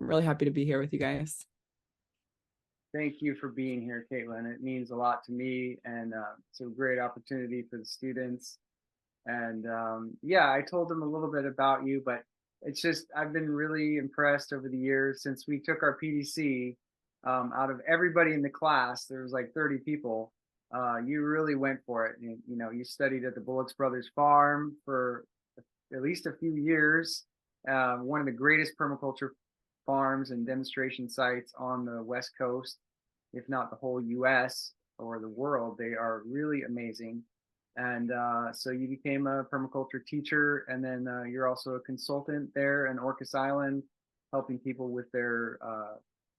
I'm really happy to be here with you guys. Thank you for being here, Caitlin. It means a lot to me, and it's a great opportunity for the students. And yeah, I told them a little bit about you, but it's just I've been really impressed over the years since we took our PDC. Out of everybody in the class, there was like 30 people. You really went for it. You studied at the Bullocks Brothers farm for at least a few years. One of the greatest permaculture farms and demonstration sites on the West Coast, if not the whole US or the world. They are really amazing. And so you became a permaculture teacher, and then you're also a consultant there in Orcas Island, helping people with their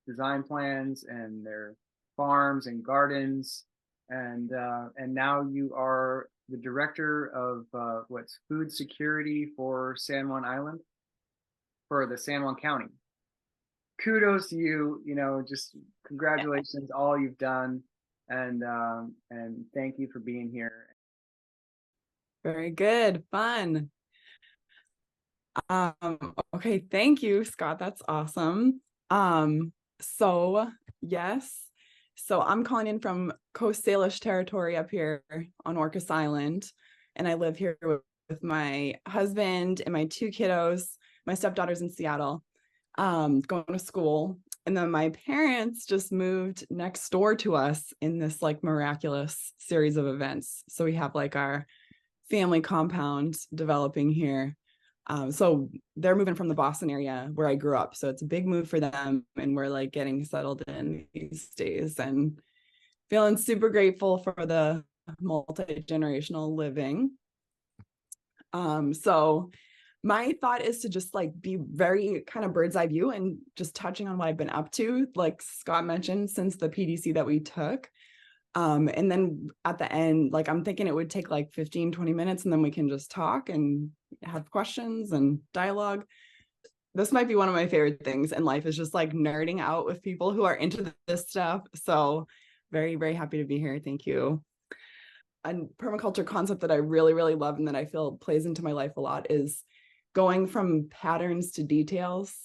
design plans and their farms and gardens. And now you are the director of what's food security for San Juan Island, for the San Juan County. Kudos to you, just congratulations, all you've done, and thank you for being here. Very good, fun. Okay, thank you, Scott. That's awesome. So yes, so I'm calling in from Coast Salish territory up here on Orcas Island, and I live here with my husband and my two kiddos. My stepdaughter's in Seattle, going to school. And then my parents just moved next door to us in this like miraculous series of events. So we have like our family compound developing here. So they're moving from the Boston area where I grew up. So it's a big move for them. And we're like getting settled in these days and feeling super grateful for the multi-generational living. So my thought is to just like be very kind of bird's eye view and just touching on what I've been up to, like Scott mentioned, since the PDC that we took. And then at the end, like I'm thinking it would take like 15-20 minutes, and then we can just talk and have questions and dialogue. This might be one of my favorite things in life, is just like nerding out with people who are into this stuff. So very, very happy to be here. Thank you. A permaculture concept that I really, really love and that I feel plays into my life a lot is going from patterns to details,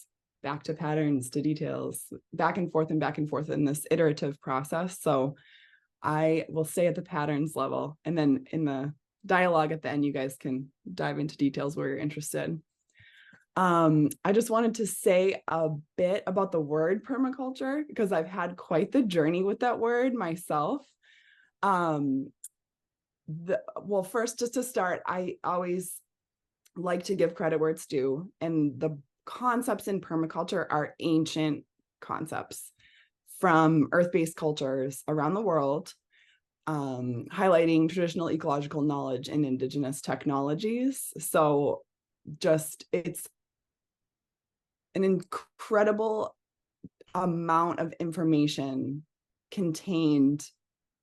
back to patterns to details, back and forth in this iterative process. So I will stay at the patterns level, and then in the dialogue at the end, you guys can dive into details where you're interested. I just wanted to say a bit about the word permaculture, because I've had quite the journey with that word myself. Well, first, just to start, I always like to give credit where it's due, and the concepts in permaculture are ancient concepts from earth-based cultures around the world, highlighting traditional ecological knowledge and indigenous technologies. So just, it's an incredible amount of information contained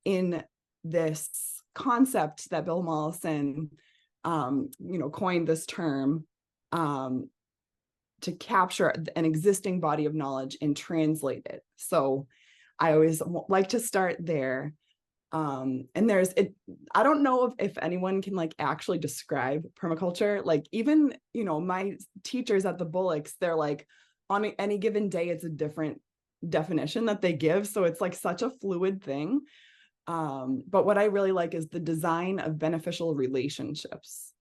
in this concept that Bill Mollison, coined this term to capture an existing body of knowledge and translate it. So I always like to start there. And I don't know if anyone can like actually describe permaculture. Like even, my teachers at the Bullocks, they're like, on any given day, it's a different definition that they give. So it's like such a fluid thing. But what I really like is the design of beneficial relationships.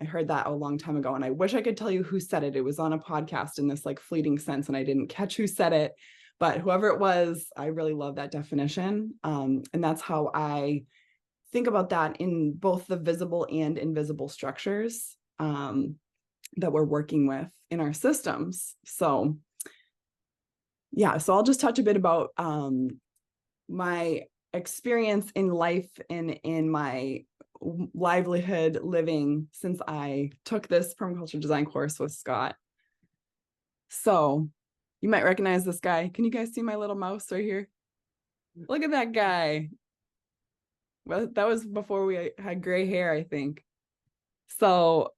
I heard that a long time ago, and I wish I could tell you who said it. It was on a podcast in this like fleeting sense, and I didn't catch who said it, but whoever it was, I really love that definition. And that's how I think about that in both the visible and invisible structures that we're working with in our systems. So yeah, so I'll just touch a bit about my experience in life and in my livelihood living since I took this permaculture design course with Scott. So you might recognize this guy. Can you guys see my little mouse right here? Look at that guy. Well, that was before we had gray hair, I think. So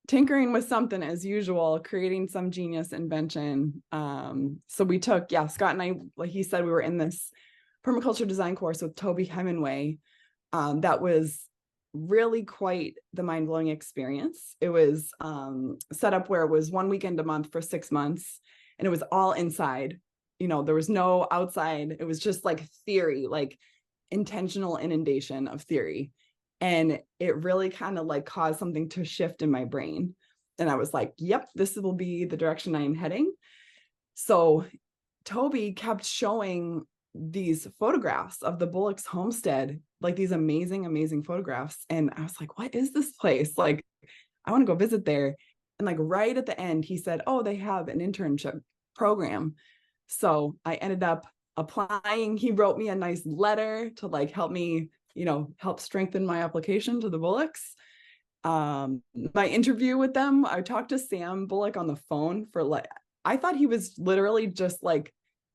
tinkering with something as usual, creating some genius invention. So we took, Scott and I, like he said, we were in this permaculture design course with Toby Hemenway. That was really quite the mind-blowing experience. It was set up where it was one weekend a month for 6 months, and it was all inside. There was no outside. It was just like theory, like intentional inundation of theory. And it really kind of like caused something to shift in my brain. And I was like, yep, this will be the direction I am heading. So Toby kept showing these photographs of the Bullocks homestead, like these amazing, amazing photographs. And I was like, what is this place? Like, I want to go visit there. And like right at the end, he said, oh, they have an internship program. So I ended up applying. He wrote me a nice letter to like help me, help strengthen my application to the Bullocks. My interview with them, I talked to Sam Bullock on the phone for like, I thought he was literally just like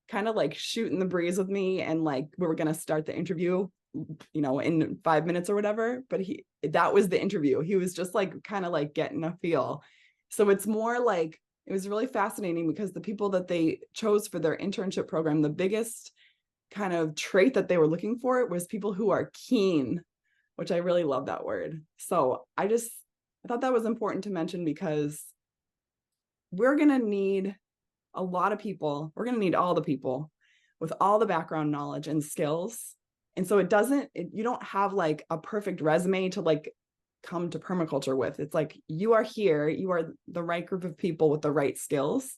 kind of like shooting the breeze with me, and like we were going to start the interview, in 5 minutes or whatever. But that was the interview. He was just like kind of like getting a feel. So it's more like, it was really fascinating because the people that they chose for their internship program, the biggest kind of trait that they were looking for was people who are keen, which I really love that word. So I thought that was important to mention, because we're going to need a lot of people. We're going to need all the people with all the background knowledge and skills. And so you don't have like a perfect resume to like come to permaculture with. It's like, you are here, you are the right group of people with the right skills.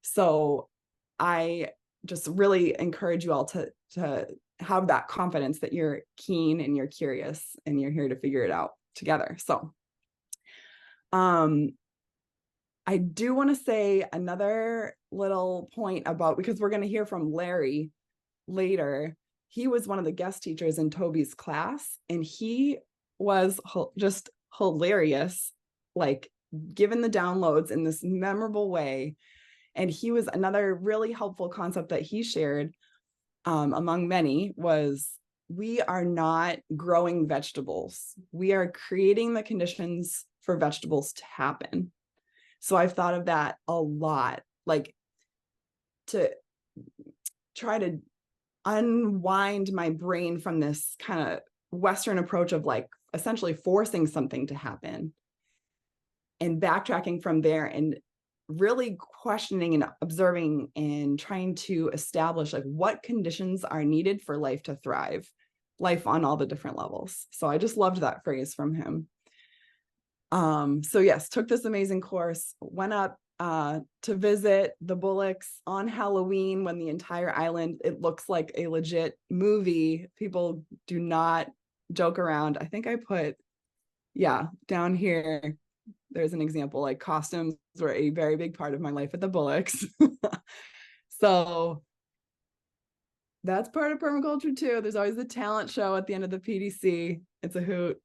So I just really encourage you all to have that confidence that you're keen and you're curious and you're here to figure it out together. So I do want to say another little point about, because we're going to hear from Larry later. He was one of the guest teachers in Toby's class, and he was just hilarious, like given the downloads in this memorable way. And he was another really helpful concept that he shared, among many, was we are not growing vegetables. We are creating the conditions for vegetables to happen. So I've thought of that a lot, like to try to unwind my brain from this kind of Western approach of like essentially forcing something to happen, and backtracking from there and really questioning and observing and trying to establish like what conditions are needed for life to thrive, life on all the different levels. So I just loved that phrase from him. So yes, took this amazing course, went up to visit the Bullocks on Halloween when the entire island, it looks like a legit movie. People do not joke around. I think I put, down here, there's an example, like costumes were a very big part of my life at the Bullocks. So that's part of permaculture too. There's always the talent show at the end of the PDC. It's a hoot.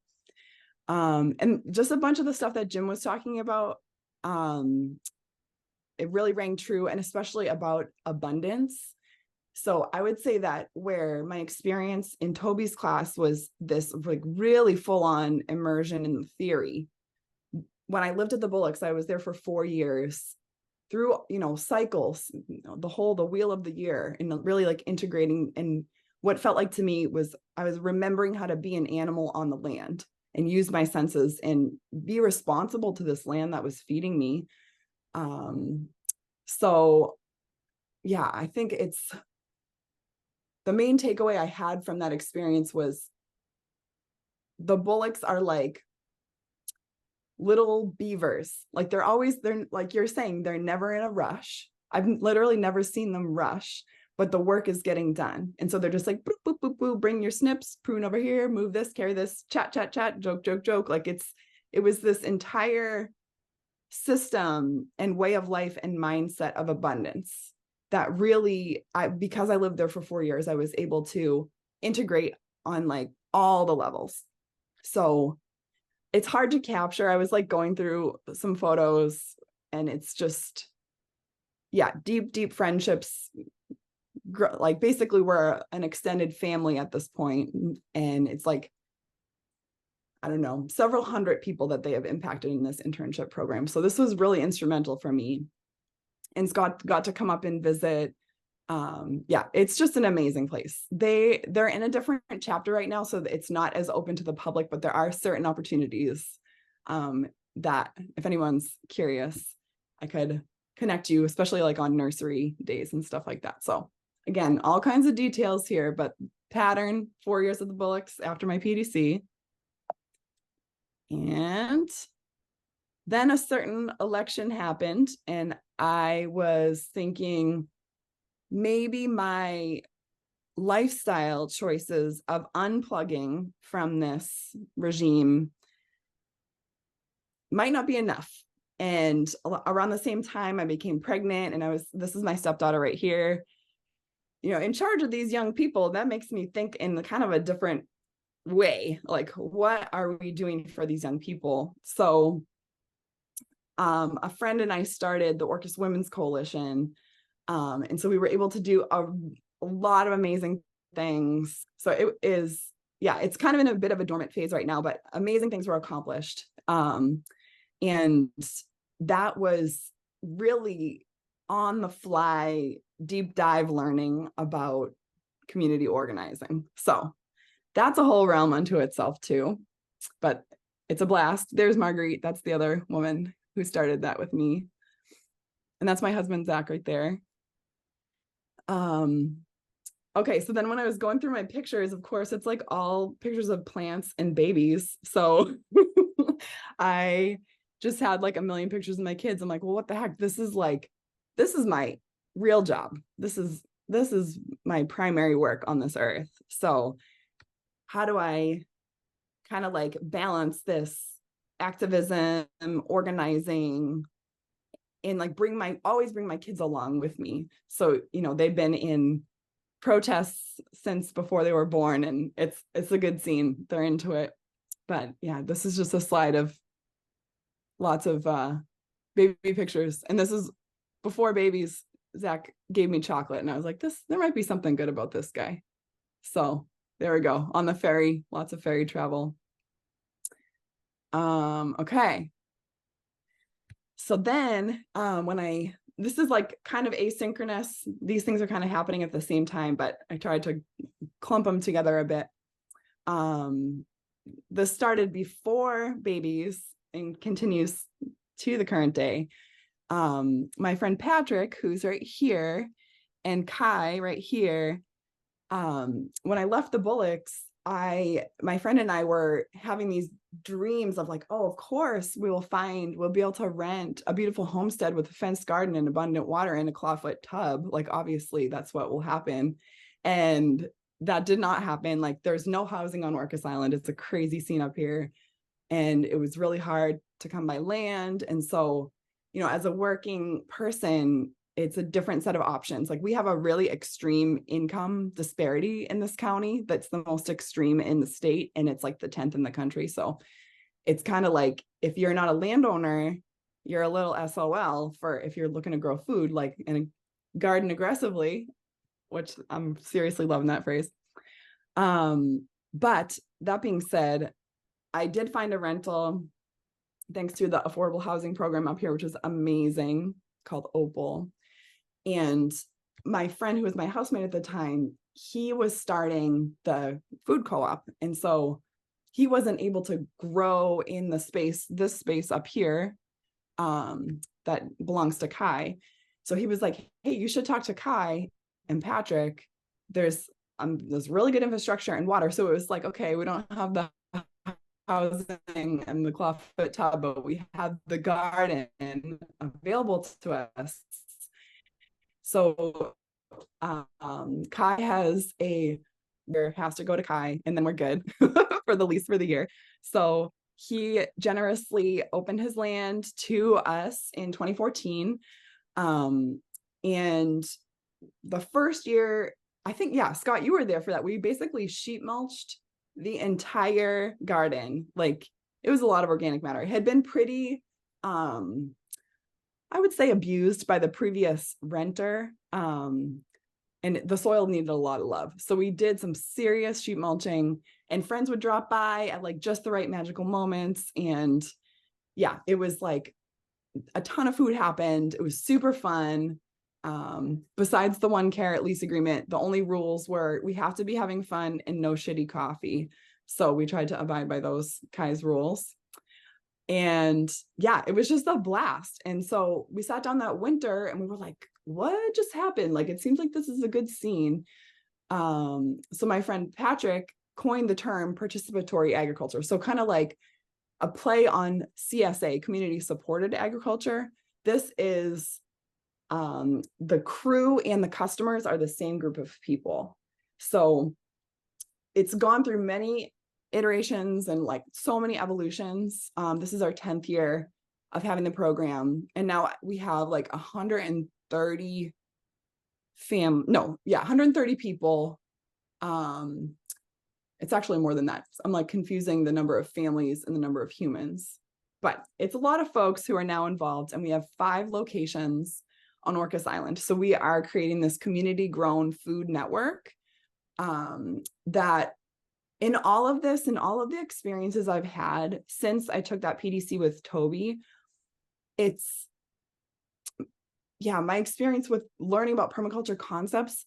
And just a bunch of the stuff that Jim was talking about, it really rang true, and especially about abundance. So I would say that where my experience in Toby's class was this like really full-on immersion in the theory. When I lived at the Bullocks, I was there for 4 years through, cycles, the wheel of the year, and really like integrating. And what felt like to me was I was remembering how to be an animal on the land and use my senses and be responsible to this land that was feeding me. So yeah, I think it's the main takeaway I had from that experience was the Bullocks are like little beavers. Like they're like you're saying, they're never in a rush. I've literally never seen them rush, but the work is getting done. And so they're just like, boop, boop, boop, boop, bring your snips, prune over here, move this, carry this, chat, chat, chat, joke, joke, joke. Like it was this entire system and way of life and mindset of abundance that really, because I lived there for 4 years, I was able to integrate on like all the levels. So it's hard to capture. I was like going through some photos, and it's just, deep, deep friendships. Like basically we're an extended family at this point, and it's like, I don't know, several hundred people that they have impacted in this internship program. So this was really instrumental for me. And Scott got to come up and visit. It's just an amazing place. They're in a different chapter right now, so it's not as open to the public, but there are certain opportunities that if anyone's curious, I could connect you, especially like on nursery days and stuff like that. So again, all kinds of details here, but pattern, 4 years at the Bullocks after my PDC. And then a certain election happened, and I was thinking maybe my lifestyle choices of unplugging from this regime might not be enough. And around the same time, I became pregnant, and this is my stepdaughter right here, in charge of these young people. That makes me think in kind of a different way, like, what are we doing for these young people? So a friend and I started the Orcas Women's Coalition. And so we were able to do a lot of amazing things. So it is, it's kind of in a bit of a dormant phase right now, but amazing things were accomplished. And that was really on the fly, deep dive learning about community organizing. So that's a whole realm unto itself too, but it's a blast. There's Marguerite. That's the other woman who started that with me. And that's my husband, Zach, right there. Okay, so then when I was going through my pictures, of course, it's like all pictures of plants and babies. So I just had like a million pictures of my kids. I'm like, well, what the heck? This is my real job. This is my primary work on this earth. So how do I kind of like balance this activism, organizing, and like always bring my kids along with me? So, they've been in protests since before they were born, and it's a good scene. They're into it. But yeah, this is just a slide of lots of baby pictures. And this is before babies. Zach gave me chocolate, and I was like, there might be something good about this guy. So there we go, on the ferry, lots of ferry travel. Okay. So then this is like kind of asynchronous. These things are kind of happening at the same time, but I tried to clump them together a bit. This started before babies and continues to the current day. My friend Patrick, who's right here, and Kai right here, when I left the Bullocks, my friend and I were having these dreams of like, oh, of course we'll be able to rent a beautiful homestead with a fenced garden and abundant water and a clawfoot tub. Like, obviously that's what will happen. And that did not happen. Like, there's no housing on Orcas Island. It's a crazy scene up here. And it was really hard to come by land. And so, as a working person, it's a different set of options. Like, we have a really extreme income disparity in this county. That's the most extreme in the state. And it's like the 10th in the country. So it's kind of like, if you're not a landowner, you're a little SOL for if you're looking to grow food, like in a garden aggressively, which I'm seriously loving that phrase. But that being said, I did find a rental thanks to the affordable housing program up here, which is amazing, called Opal. And my friend, who was my housemate at the time, he was starting the food co-op. And so he wasn't able to grow in this space up here that belongs to Kai. So he was like, hey, you should talk to Kai and Patrick. There's really good infrastructure and water. So it was like, okay, we don't have the housing and the clawfoot tub, but we have the garden available to us. So Kai has to go to Kai, and then we're good for the lease for the year. So he generously opened his land to us in 2014. And the first year, I think, Scott, you were there for that. We basically sheet mulched the entire garden. Like, it was a lot of organic matter. It had been pretty, I would say, abused by the previous renter. And the soil needed a lot of love. So we did some serious sheet mulching, and friends would drop by at like just the right magical moments. And it was like a ton of food happened. It was super fun. Besides the 1 carat lease agreement, the only rules were we have to be having fun and no shitty coffee. So we tried to abide by those Kai's rules. And yeah, it was just a blast. And so we sat down that winter and we were like, what just happened? Like, it seems like this is a good scene. So my friend Patrick coined the term participatory agriculture. So kind of like a play on CSA, community supported agriculture. This is the crew and the customers are the same group of people. So it's gone through many iterations and like so many evolutions. This is our 10th year of having the program. And now we have like 130 130 people. It's actually more than that. I'm like confusing the number of families and the number of humans, but it's a lot of folks who are now involved, and we have 5 locations on Orcas Island. So we are creating this community grown food network that in all of this and all of the experiences I've had since I took that PDC with Toby, it's, yeah, my experience with learning about permaculture concepts,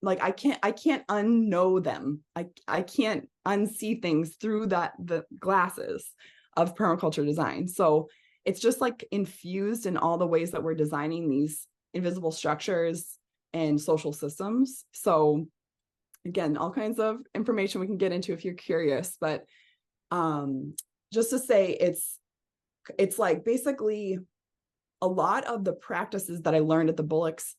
like I can't unknow them. I can't unsee things through the glasses of permaculture design. So it's just like infused in all the ways that we're designing these invisible structures and social systems. So again, all kinds of information we can get into if you're curious, but just to say it's like basically a lot of the practices that I learned at the Bullocks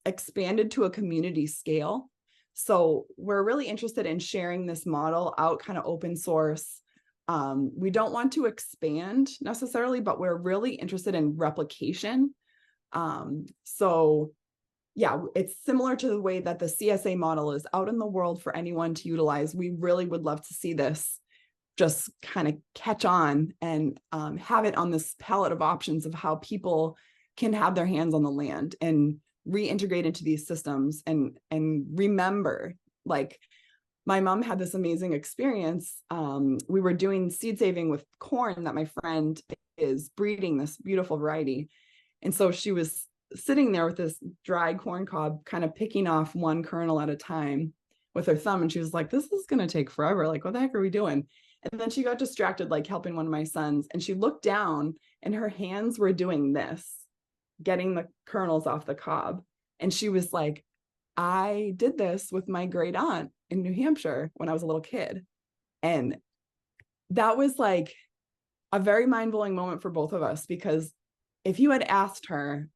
expanded to a community scale. So we're really interested in sharing this model out kind of open source. We don't want to expand necessarily, but we're really interested in replication. So yeah, it's similar to the way that the CSA model is out in the world for anyone to utilize. We really would love to see this just kind of catch on and have it on this palette of options of how people can have their hands on the land and reintegrate into these systems and remember, like my mom had this amazing experience. We were doing seed saving with corn that my friend is breeding this beautiful variety. And so she was sitting there with this dried corn cob, kind of picking off one kernel at a time with her thumb. And she was like, this is going to take forever. Like, what the heck are we doing? And then she got distracted, like helping one of my sons. And she looked down and her hands were doing this, getting the kernels off the cob. And she was like, I did this with my great aunt in New Hampshire when I was a little kid. And that was like a very mind-blowing moment for both of us, because if you had asked her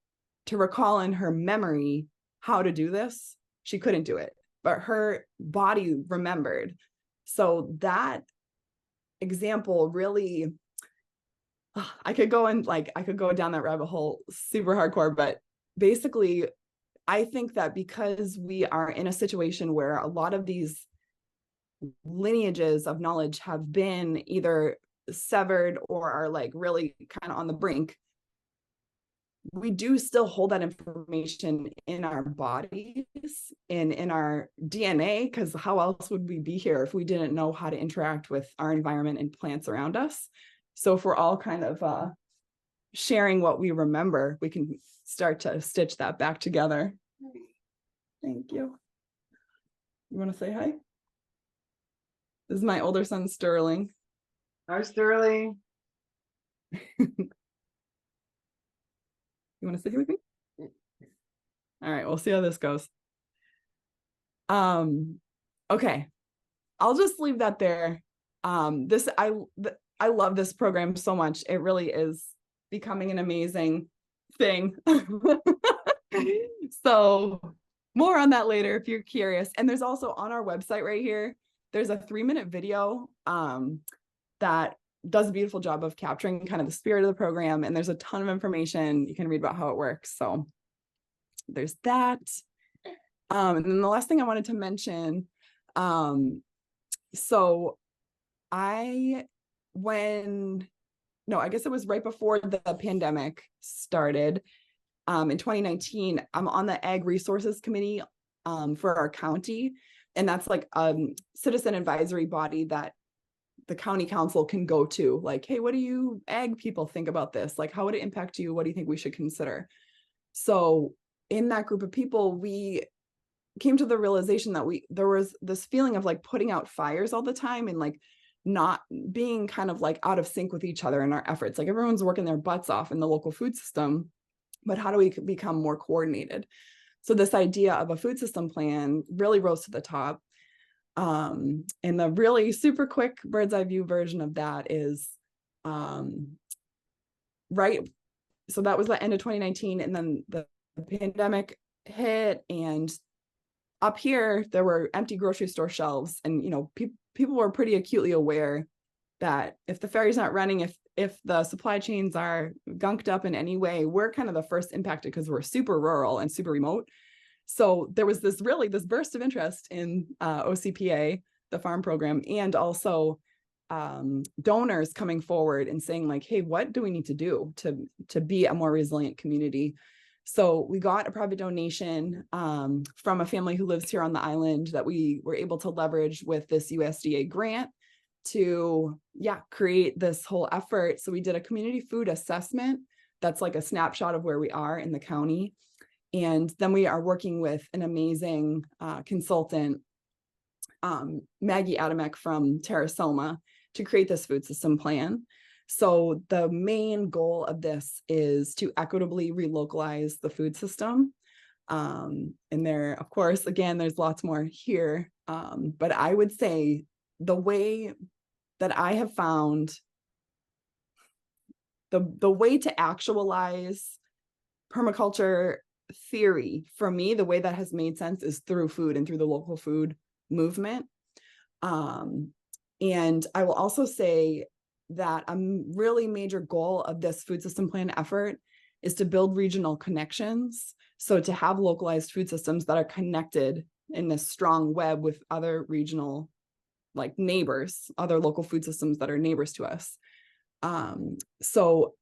to recall in her memory how to do this, she couldn't do it, but her body remembered. So that example really, I could go down that rabbit hole super hardcore, but basically I think that because we are in a situation where a lot of these lineages of knowledge have been either severed or are like really kind of on the brink, we do still hold that information in our bodies and in our DNA, because how else would we be here if we didn't know how to interact with our environment and plants around us? So if we're all kind of sharing what we remember, we can start to stitch that back together. Thank you. You want to say hi? This is my older son, Sterling. Hi, Sterling. You want to sit here with me? All right, we'll see how this goes. Okay, I'll just leave that there. I love this program so much. It really is becoming an amazing thing. So more on that later if you're curious. And there's also on our website right here, there's a 3-minute video that does a beautiful job of capturing kind of the spirit of the program. And there's a ton of information you can read about how it works. So there's that. And then the last thing I wanted to mention, so I guess it was right before the pandemic started. In 2019, I'm on the Ag Resources Committee for our county. And that's like a citizen advisory body that the county council can go to, like, hey, what do you ag people think about this? Like, how would it impact you? What do you think we should consider? So in that group of people, we came to the realization that there was this feeling of like putting out fires all the time and like not being kind of like out of sync with each other in our efforts. Like everyone's working their butts off in the local food system, but how do we become more coordinated? So this idea of a food system plan really rose to the top. And the really super quick bird's eye view version of that is, right. So that was the end of 2019. And then the pandemic hit, and up here, there were empty grocery store shelves. And, you know, people were pretty acutely aware that if the ferry's not running, if the supply chains are gunked up in any way, we're kind of the first impacted because we're super rural and super remote. So there was this burst of interest in OCPA, the farm program, and also donors coming forward and saying like, hey, what do we need to do to be a more resilient community? So we got a private donation from a family who lives here on the island that we were able to leverage with this USDA grant to create this whole effort. So we did a community food assessment that's like a snapshot of where we are in the county. And then we are working with an amazing consultant, Maggie Adamek from Terrasoma, to create this food system plan. So the main goal of this is to equitably relocalize the food system. And there, of course, again, there's lots more here. But I would say the way that I have found the way to actualize permaculture theory, for me, the way that has made sense is through food and through the local food movement. And I will also say that a really major goal of this food system plan effort is to build regional connections. So to have localized food systems that are connected in this strong web with other regional, like neighbors, other local food systems that are neighbors to us. So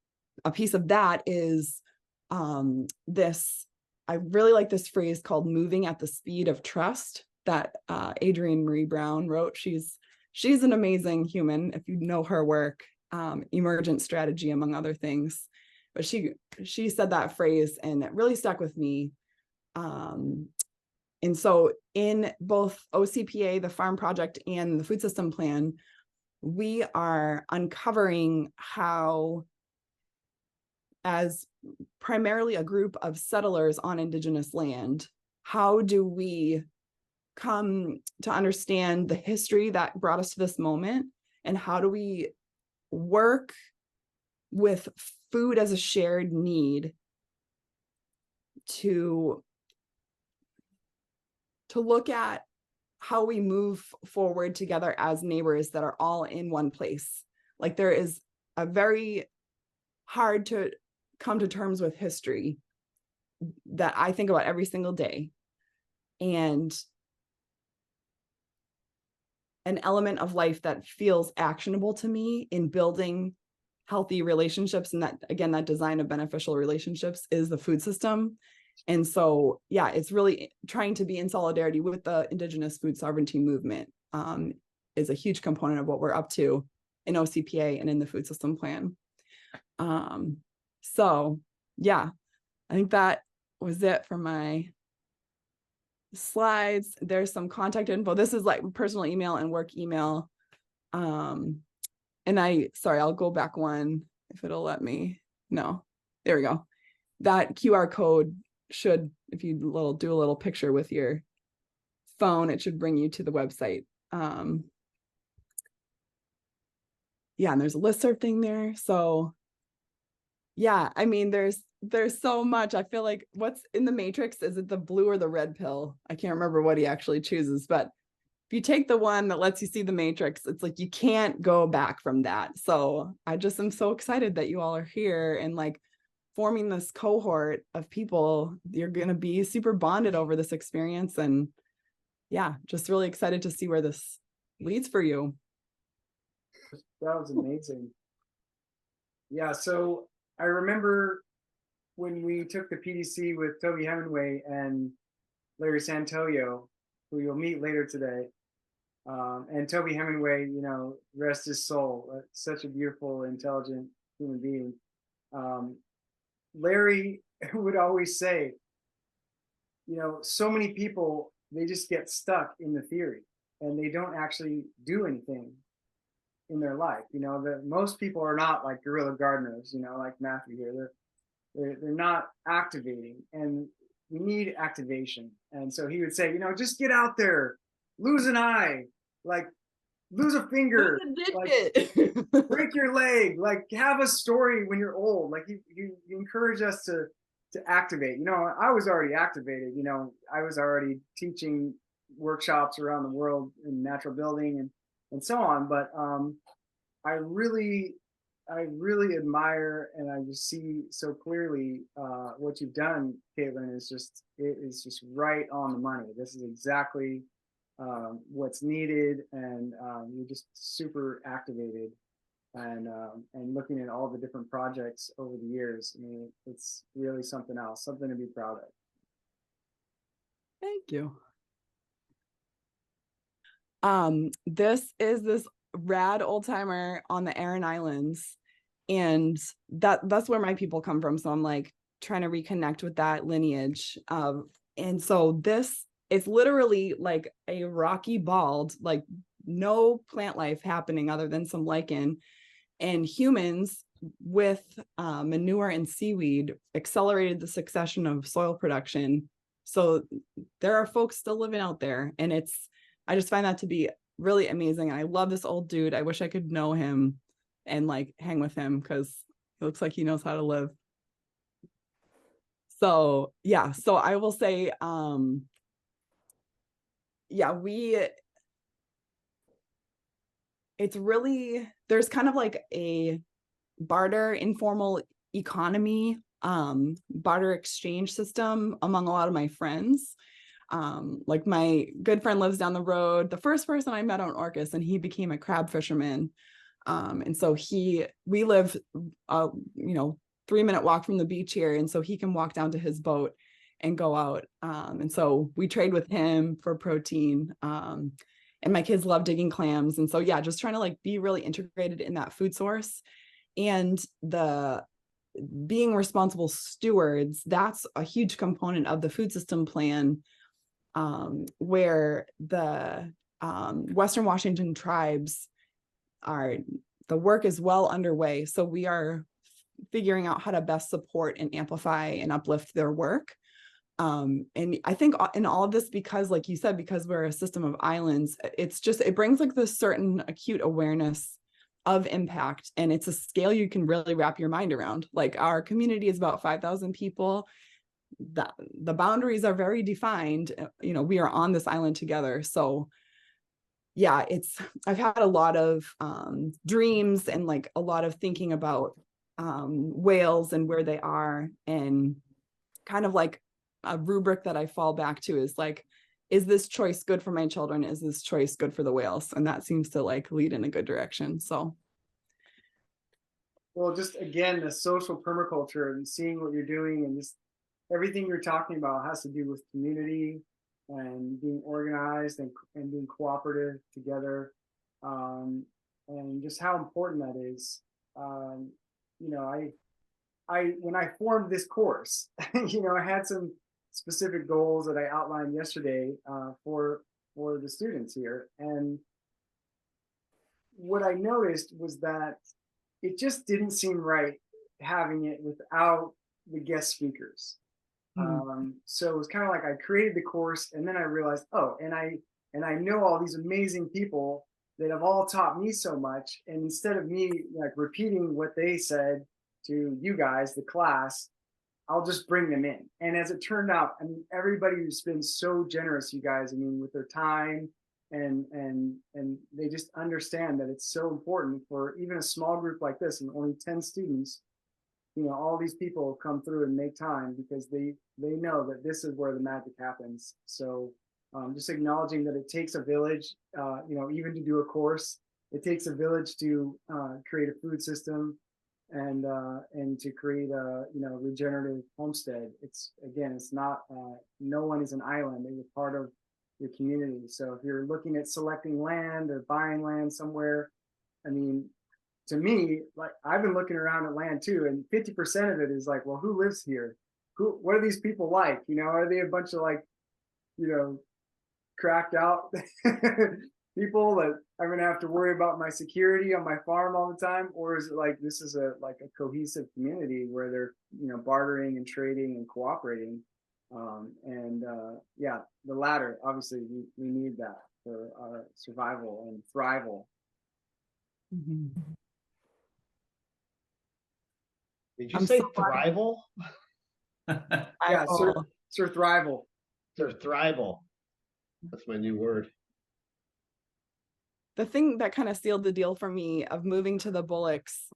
a piece of that is I really like this phrase called moving at the speed of trust that Adrienne Marie Brown wrote. She's an amazing human, if you know her work, emergent strategy, among other things. But she said that phrase and it really stuck with me. And so in both OCPA, the farm project, and the food system plan, we are uncovering how, as primarily a group of settlers on Indigenous land, how do we come to understand the history that brought us to this moment, and how do we work with food as a shared need to look at how we move forward together as neighbors that are all in one place. Like, there is a very hard to come to terms with history that I think about every single day. And an element of life that feels actionable to me in building healthy relationships, and that, again, that design of beneficial relationships, is the food system. And so, it's really trying to be in solidarity with the Indigenous food sovereignty movement is a huge component of what we're up to in OCPA and in the food system plan. So, I think that was it for my slides. There's some contact info. This is like personal email and work email. And I'll go back one if it'll let me. No, there we go. That QR code should, if you do a little picture with your phone, it should bring you to the website. And there's a listserv thing there. So I mean, there's so much. I feel like, what's in the matrix? Is it the blue or the red pill? I can't remember what he actually chooses, but if you take the one that lets you see the matrix, it's like you can't go back from that. So I just am so excited that you all are here and like forming this cohort of people. You're going to be super bonded over this experience, and just really excited to see where this leads for you. That was amazing. So I remember when we took the PDC with Toby Hemenway and Larry Santoyo, who you'll meet later today. And Toby Hemenway, rest his soul, such a beautiful, intelligent human being. Larry would always say, so many people, they just get stuck in the theory and they don't actually do anything. in their life. You know, that most people are not like guerrilla gardeners, you know, like Matthew here. They're not activating, and we need activation. And so he would say, you know, just get out there, lose an eye, like lose a finger, like break your leg, like have a story when you're old. Like you encourage us to activate. You know, I was already activated. You know, I was already teaching workshops around the world in natural building and so on. But I really admire, and I just see so clearly what you've done, Caitlin. It is just right on the money. This is exactly what's needed, and you're just super activated, and looking at all the different projects over the years. I mean, it's really something else, something to be proud of. Thank you. This is this rad old timer on the Aran Islands, and that's where my people come from. So I'm like trying to reconnect with that lineage. And so this is literally like a rocky bald, like no plant life happening other than some lichen, and humans with manure and seaweed accelerated the succession of soil production. So there are folks still living out there, and I just find that to be really amazing. And I love this old dude. I wish I could know him and like hang with him, because he looks like he knows how to live. So yeah, so I will say, yeah, it's really, there's kind of like a barter informal economy, barter exchange system among a lot of my friends. Like my good friend lives down the road, the first person I met on Orcas, and he became a crab fisherman. And so we live, 3-minute walk from the beach here. And so he can walk down to his boat and go out. And so we trade with him for protein. And my kids love digging clams. And so, yeah, just trying to like be really integrated in that food source, and the being responsible stewards. That's a huge component of the food system plan, where the Western Washington tribes the work is well underway. So we are figuring out how to best support and amplify and uplift their work. And I think in all of this, because like you said, because we're a system of islands, it brings like this certain acute awareness of impact. And it's a scale you can really wrap your mind around. Like our community is about 5,000 people. The boundaries are very defined. You know, we are on this island together. So yeah, I've had a lot of dreams and like a lot of thinking about whales and where they are, and kind of like a rubric that I fall back to is like, is this choice good for my children? Is this choice good for the whales? And that seems to like lead in a good direction. So. Well, just again, the social permaculture and seeing what you're doing, and just everything you're talking about has to do with community and being organized and being cooperative together, and just how important that is. You know, I when I formed this course, you know, I had some specific goals that I outlined yesterday for the students here, and what I noticed was that it just didn't seem right having it without the guest speakers. So it was kind of like I created the course, and then I realized, oh, and I know all these amazing people that have all taught me so much, and instead of me like repeating what they said to you guys, the class, I'll just bring them in. And as it turned out, I mean, everybody who's been so generous, you guys, I mean, with their time, and they just understand that it's so important for even a small group like this, and only 10 students, you know, all these people come through and make time because they know that this is where the magic happens. So just acknowledging that it takes a village, you know, even to do a course, it takes a village to create a food system, and to create a, you know, regenerative homestead. It's not, no one is an island. They're part of your community. So if you're looking at selecting land or buying land somewhere, I mean, to me, like I've been looking around at land too, and 50% of it is like, well, who lives here? What are these people like? You know, are they a bunch of like, you know, cracked out, you people that I'm gonna have to worry about my security on my farm all the time, or is it like this is a cohesive community where they're bartering and trading and cooperating, yeah, the latter. Obviously, we need that for our survival and thrival. Mhm. Did you I'm say so glad thrival? Yeah, will. Sir Thrival. Or thrival? That's my new word. The thing that kind of sealed the deal for me of moving to the Bullocks,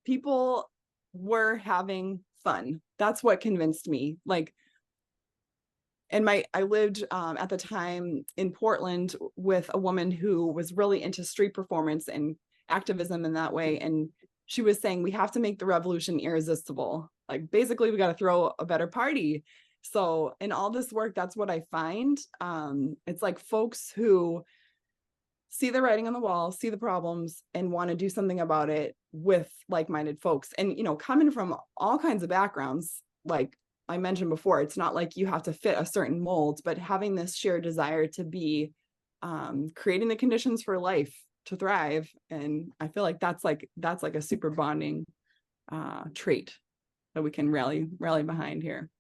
people were having fun. That's what convinced me. Like, and I lived at the time in Portland with a woman who was really into street performance and activism in that way. And she was saying, we have to make the revolution irresistible. Like, basically, we got to throw a better party. So in all this work, that's what I find. It's like folks who see the writing on the wall, see the problems, and want to do something about it with like-minded folks. And, coming from all kinds of backgrounds, like I mentioned before, it's not like you have to fit a certain mold, but having this shared desire to be creating the conditions for life to thrive. And I feel like that's like a super bonding trait that we can rally behind here.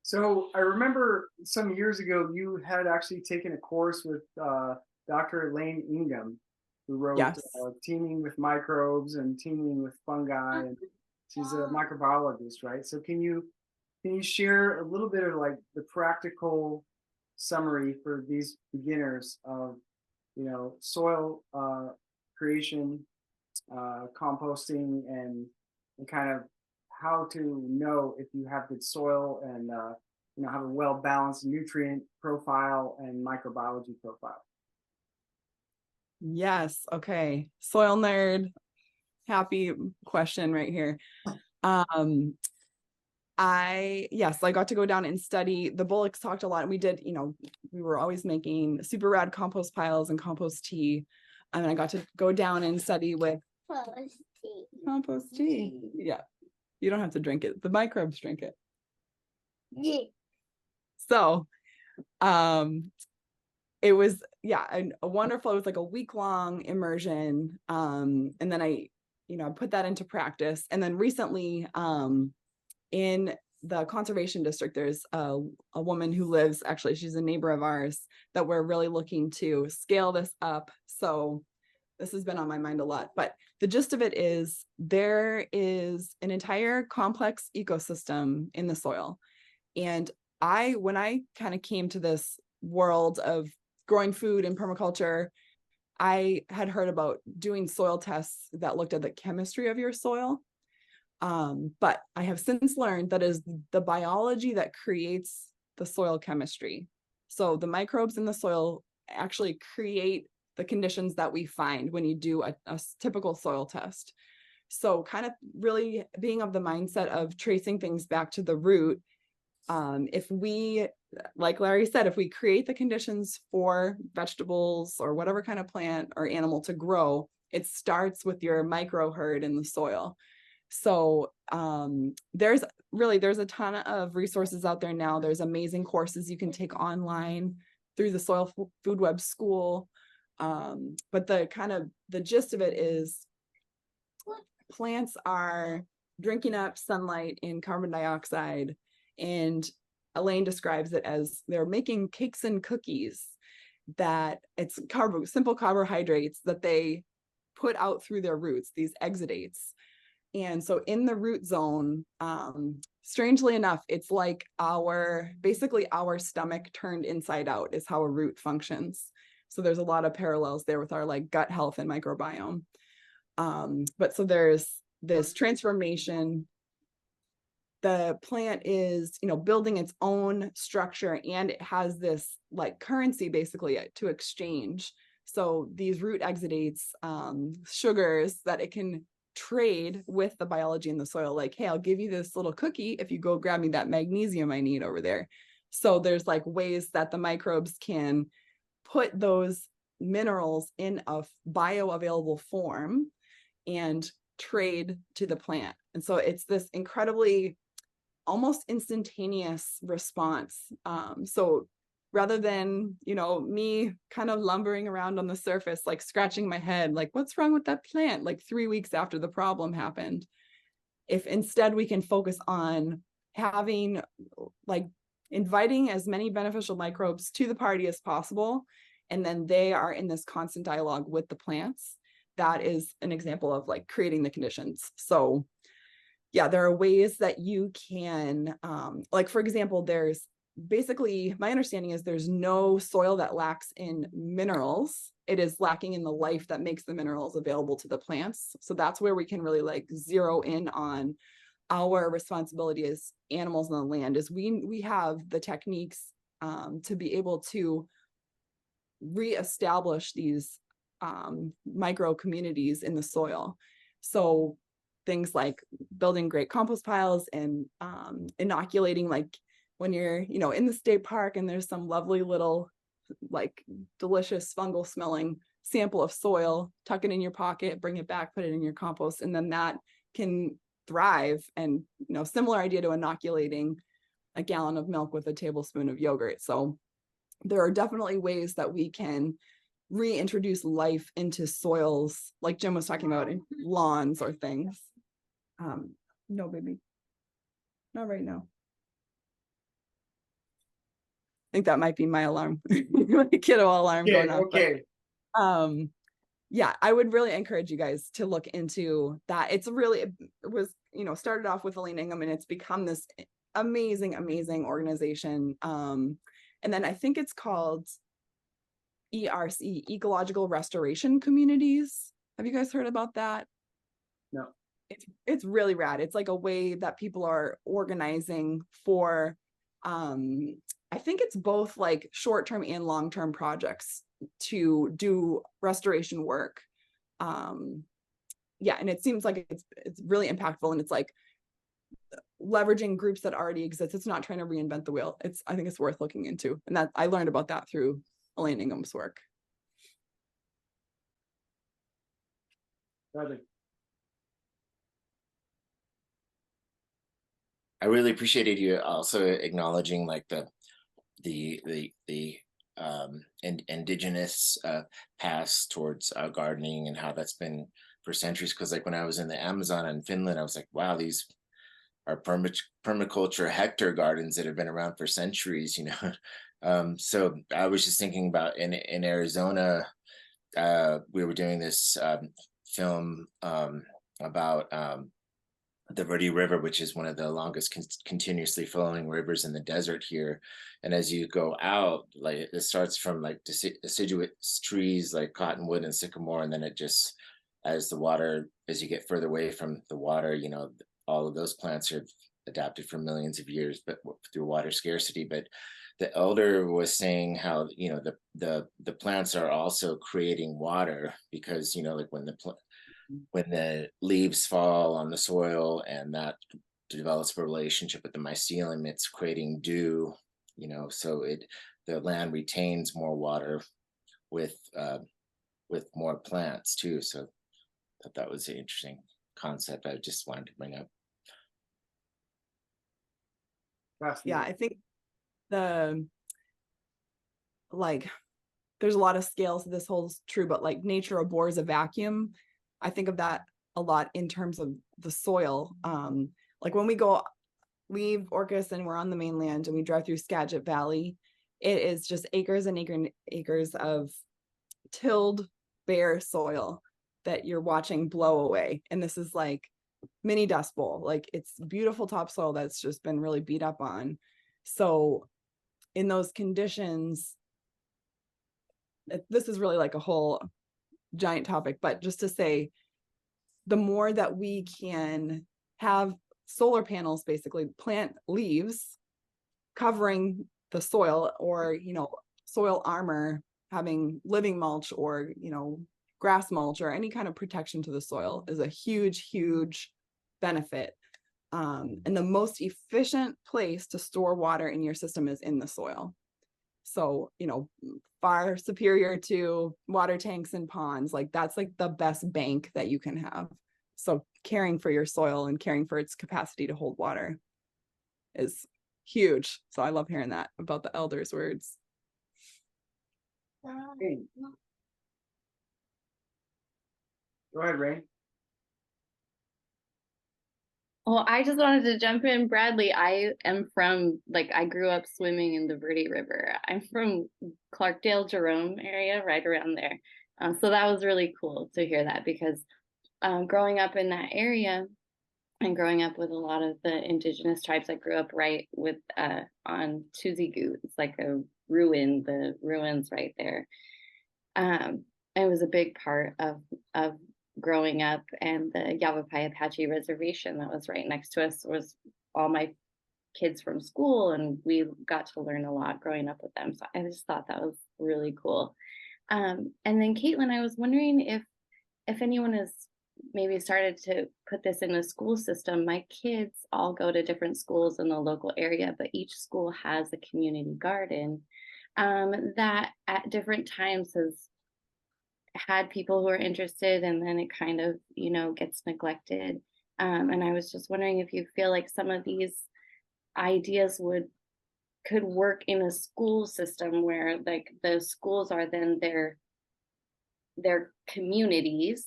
So I remember some years ago, you had actually taken a course with Dr. Elane Ingam, who wrote Yes. Teaming with Microbes and Teaming with Fungi, and she's a microbiologist, right? So can you share a little bit of like the practical summary for these beginners of soil creation, composting, and kind of how to know if you have good soil and have a well-balanced nutrient profile and microbiology profile? Yes. Okay. Soil nerd, happy question right here. I got to go down and study. The Bullocks talked a lot, and we did, we were always making super rad compost piles and compost tea. And I got to go down and study with compost tea. Yeah. You don't have to drink it. The microbes drink it. Yeah. So, it was, a wonderful, it was like a week-long immersion. And then I put that into practice. And then recently, in the conservation district, there's a woman who lives, actually, she's a neighbor of ours, that we're really looking to scale this up. So this has been on my mind a lot, but the gist of it is there is an entire complex ecosystem in the soil. And when I kind of came to this world of growing food and permaculture, I had heard about doing soil tests that looked at the chemistry of your soil. But I have since learned that is the biology that creates the soil chemistry. So the microbes in the soil actually create the conditions that we find when you do a typical soil test. So kind of really being of the mindset of tracing things back to the root. If we, like Larry said, if we create the conditions for vegetables or whatever kind of plant or animal to grow, it starts with your micro herd in the soil. So there's a ton of resources out there now. There's amazing courses you can take online through the Soil Food Web School. But the gist of it is plants are drinking up sunlight and carbon dioxide, and Elane describes it as they're making cakes and cookies that it's simple carbohydrates that they put out through their roots, these exudates. And so in the root zone, strangely enough, it's like basically our stomach turned inside out is how a root functions. So there's a lot of parallels there with our like gut health and microbiome. But so there's this transformation. The plant is, building its own structure, and it has this like currency basically to exchange. So these root exudates, sugars that it can trade with the biology in the soil, like, hey, I'll give you this little cookie if you go grab me that magnesium I need over there. So there's like ways that the microbes can put those minerals in a bioavailable form and trade to the plant. And so it's this incredibly almost instantaneous response. So rather than, you know, me kind of lumbering around on the surface, like scratching my head, like, what's wrong with that plant? Like 3 weeks after the problem happened. If instead we can focus on having, like, inviting as many beneficial microbes to the party as possible, and then they are in this constant dialogue with the plants, that is an example of like creating the conditions. So yeah, there are ways that you can, like, for example, there's basically, my understanding is there's no soil that lacks in minerals. It is lacking in the life that makes the minerals available to the plants. So that's where we can really like zero in on our responsibility as animals on the land, is we have the techniques to be able to reestablish these micro communities in the soil. So things like building great compost piles and inoculating, like when you're, you know, in the state park and there's some lovely little like delicious fungal smelling sample of soil, tuck it in your pocket, bring it back, put it in your compost, and then that can thrive. And, you know, similar idea to inoculating a gallon of milk with a tablespoon of yogurt. So there are definitely ways that we can reintroduce life into soils, like Jim was talking about, in lawns or things. No, baby, not right now. I think that might be my alarm, my kiddo alarm going off. Okay. But, yeah, I would really encourage you guys to look into that. It's really, it was, you know, started off with Elane Ingam, and it's become this amazing, amazing organization. And then I think it's called ERC, Ecological Restoration Communities. Have you guys heard about that? No. It's really rad. It's like a way that people are organizing for, I think it's both like short-term and long-term projects to do restoration work. Yeah, and it seems like it's really impactful, and it's like leveraging groups that already exist. It's not trying to reinvent the wheel. I think it's worth looking into, and that I learned about that through Elane Ingam's work. Brother. I really appreciated you also acknowledging like the indigenous past towards gardening and how that's been for centuries. Because like when I was in the Amazon and Finland, I was like, wow, these are permaculture hectare gardens that have been around for centuries, you know. So I was just thinking about in Arizona, we were doing this film about the Verde River, which is one of the longest continuously flowing rivers in the desert here. And as you go out, like it starts from like deciduous trees like cottonwood and sycamore, and then it just, as you get further away from the water, you know, all of those plants are adapted for millions of years, but through water scarcity. But the elder was saying how, you know, the plants are also creating water, because, you know, like when the leaves fall on the soil and that develops a relationship with the mycelium, it's creating dew, you know, so the land retains more water with more plants too. So I thought that was an interesting concept I just wanted to bring up. Yeah, I think there's a lot of scales to this holds true, but like nature abhors a vacuum. I think of that a lot in terms of the soil. Like when we leave Orcas and we're on the mainland and we drive through Skagit Valley, it is just acres and acres of tilled bare soil that you're watching blow away. And this is like mini dust bowl. Like it's beautiful topsoil that's just been really beat up on. So in those conditions, this is really like a whole giant topic, but just to say, the more that we can have solar panels, basically plant leaves covering the soil, or, you know, soil armor, having living mulch or, you know, grass mulch or any kind of protection to the soil is a huge, huge benefit. And the most efficient place to store water in your system is in the soil. So, you know, far superior to water tanks and ponds. Like that's like the best bank that you can have. So caring for your soil and caring for its capacity to hold water is huge. So I love hearing that about the elders' words. Hey. Go ahead, Ray. Well, I just wanted to jump in, Bradley. I am from, like, I grew up swimming in the Verde River. I'm from Clarkdale, Jerome area, right around there. So that was really cool to hear that, because growing up in that area and growing up with a lot of the indigenous tribes, I grew up right with on Tuzigoot. It's like a ruin, the ruins right there. It was a big part of growing up, and the Yavapai Apache reservation that was right next to us was all my kids from school, and we got to learn a lot growing up with them. So I just thought that was really cool. And then Caitlin, I was wondering if anyone has maybe started to put this in the school system. My kids all go to different schools in the local area, but each school has a community garden that at different times has had people who are interested, and then it kind of, gets neglected. And I was just wondering if you feel like some of these ideas could work in a school system where, like, the schools are then their communities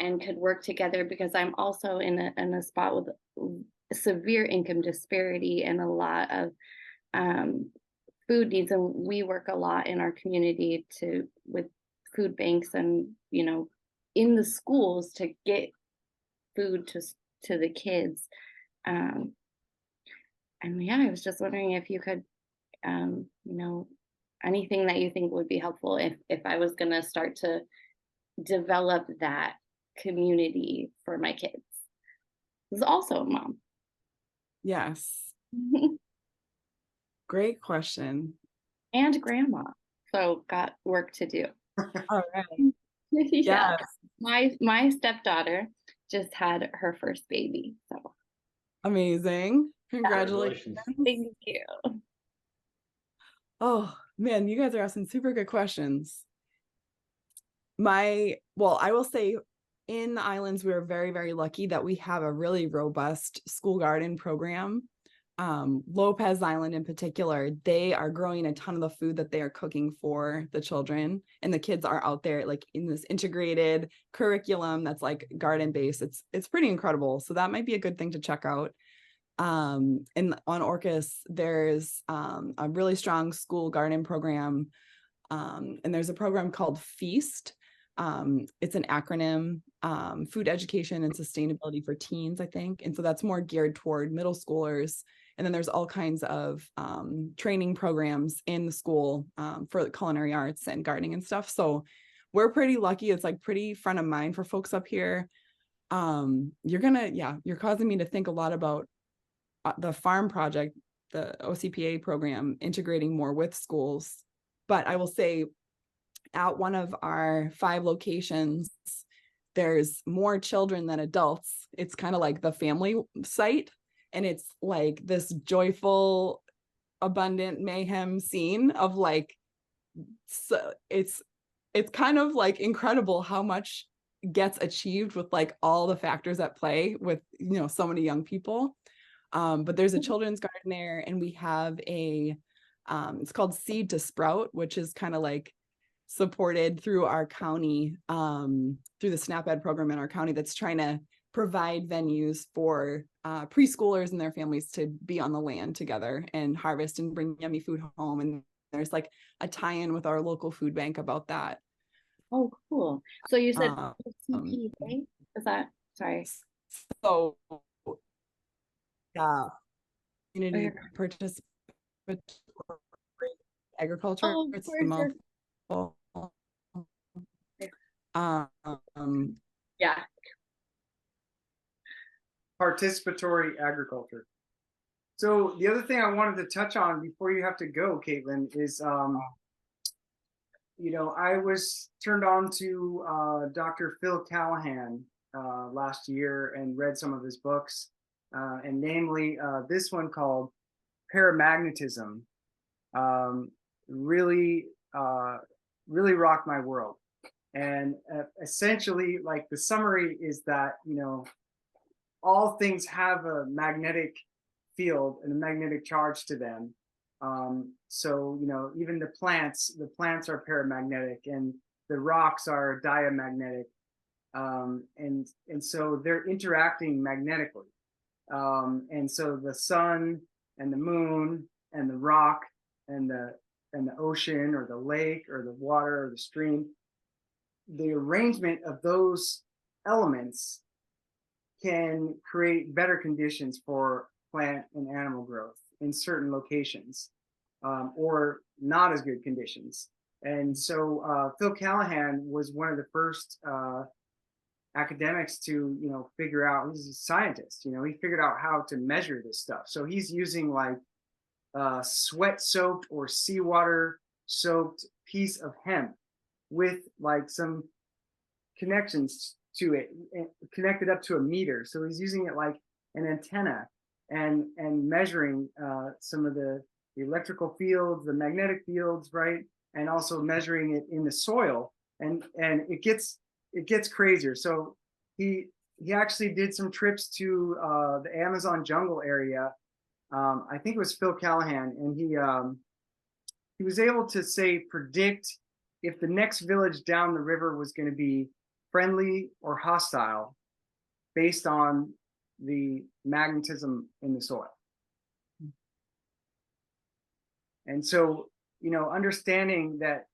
and could work together, because I'm also in a spot with severe income disparity and a lot of food needs, and we work a lot in our community with food banks and in the schools to get food to the kids. And yeah, I was just wondering if you could anything that you think would be helpful if I was going to start to develop that community for my kids. I was also a mom. Yes. Great question. And grandma, so got work to do. All right. Yeah. Yes. My stepdaughter just had her first baby, so Amazing. Congratulations. Thank you. Oh man, you guys are asking super good questions. I will say, in the islands, we are very, very lucky that we have a really robust school garden program. Lopez Island in particular, they are growing a ton of the food that they are cooking for the children, and the kids are out there like in this integrated curriculum that's like garden based. It's pretty incredible. So that might be a good thing to check out. And on Orcas, there's a really strong school garden program. And there's a program called FEAST. It's an acronym, Food Education and Sustainability for Teens, I think. And so that's more geared toward middle schoolers. And then there's all kinds of training programs in the school for the culinary arts and gardening and stuff. So we're pretty lucky. It's like pretty front of mind for folks up here. You're causing me to think a lot about the farm project, the OCPA program, integrating more with schools. But I will say, at one of our 5 locations, there's more children than adults. It's kind of like the family site, and it's like this joyful, abundant mayhem scene of like, so it's kind of like incredible how much gets achieved with like all the factors at play with so many young people. But there's a children's garden there, and we have it's called Seed to Sprout, which is kind of like supported through our county, through the SNAP Ed program in our county, that's trying to provide venues for preschoolers and their families to be on the land together and harvest and bring yummy food home. And there's like a tie-in with our local food bank about that. Oh, cool. So you said CPA? Is that, sorry? So yeah, Community Participatory Agriculture. Oh, it's the mouthful. Yeah. Participatory agriculture. So the other thing I wanted to touch on before you have to go, Caitlin, is I was turned on to Dr. Phil Callahan last year and read some of his books, and namely this one called Paramagnetism. Really rocked my world. And essentially, like, the summary is that all things have a magnetic field and a magnetic charge to them, So, even the plants are paramagnetic, and the rocks are diamagnetic. And so they're interacting magnetically. And so the sun and the moon and the rock and the ocean or the lake or the water or the stream, the arrangement of those elements can create better conditions for plant and animal growth in certain locations, or not as good conditions. And so Phil Callahan was one of the first academics to figure out. He's a scientist, he figured out how to measure this stuff. So he's using like sweat soaked or seawater soaked piece of hemp with like some connections to it, connected up to a meter. So he's using it like an antenna and measuring some of the electrical fields, the magnetic fields, right? And also measuring it in the soil, and it gets crazier. So he actually did some trips to the Amazon jungle area. I think it was Phil Callahan, and he was able to predict if the next village down the river was going to be friendly or hostile based on the magnetism in the soil. And so, understanding that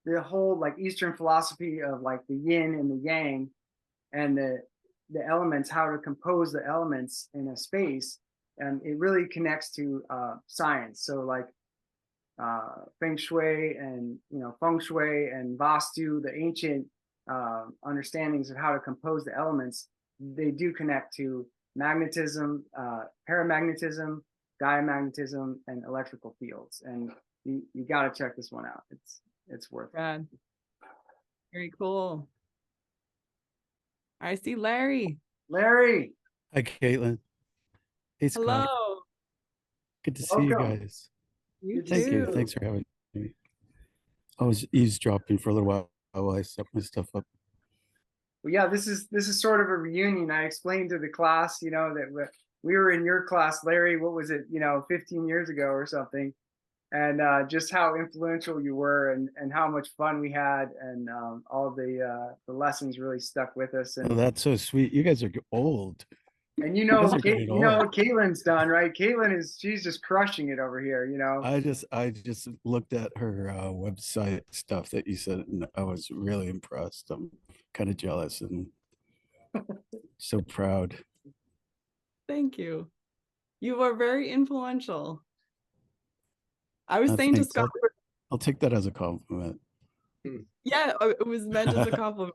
the whole like Eastern philosophy of like the yin and the yang and the elements, how to compose the elements in a space, and it really connects to science. So like feng shui and feng shui and vastu, the ancient understandings of how to compose the elements, they do connect to magnetism, paramagnetism, diamagnetism, and electrical fields. And you got to check this one out. It's worth it. Very cool. I see Larry. Larry. Hi, Caitlin. Hey, Scott. Hello. Good to see you Welcome. guys. You Thank you. too. Thanks for having me. I was eavesdropping for a little while I set my stuff up. Well, yeah, this is sort of a reunion. I explained to the class, that we were in your class, Larry. What was it, 15 years ago or something, and just how influential you were, and how much fun we had, and all the lessons really stuck with us. And Oh, that's so sweet. You guys are old. and guys are getting old. what Caitlin's done, right? she's just crushing it over here, I just looked at her website stuff that you said, and I was really impressed. I'm kind of jealous and so proud. Thank you. You are very influential. I was saying to Thanks. Scott, I'll take that as a compliment. yeah, it was meant as a compliment.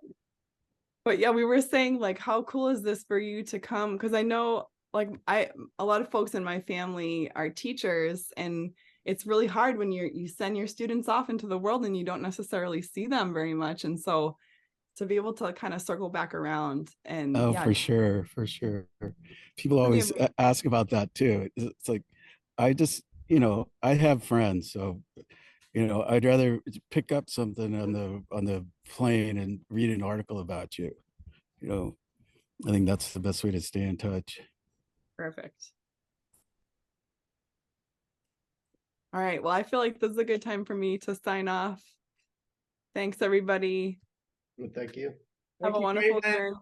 But yeah, we were saying like, how cool is this for you to come? Because I know like a lot of folks in my family are teachers, and it's really hard when you send your students off into the world and you don't necessarily see them very much. And so to be able to kind of circle back around and For sure. People always ask about that too. It's like, I just, I have friends, so I'd rather pick up something on the plane and read an article about you. I think that's the best way to stay in touch. Perfect. All right. Well, I feel like this is a good time for me to sign off. Thanks, everybody. Well, thank you. Have a wonderful journey.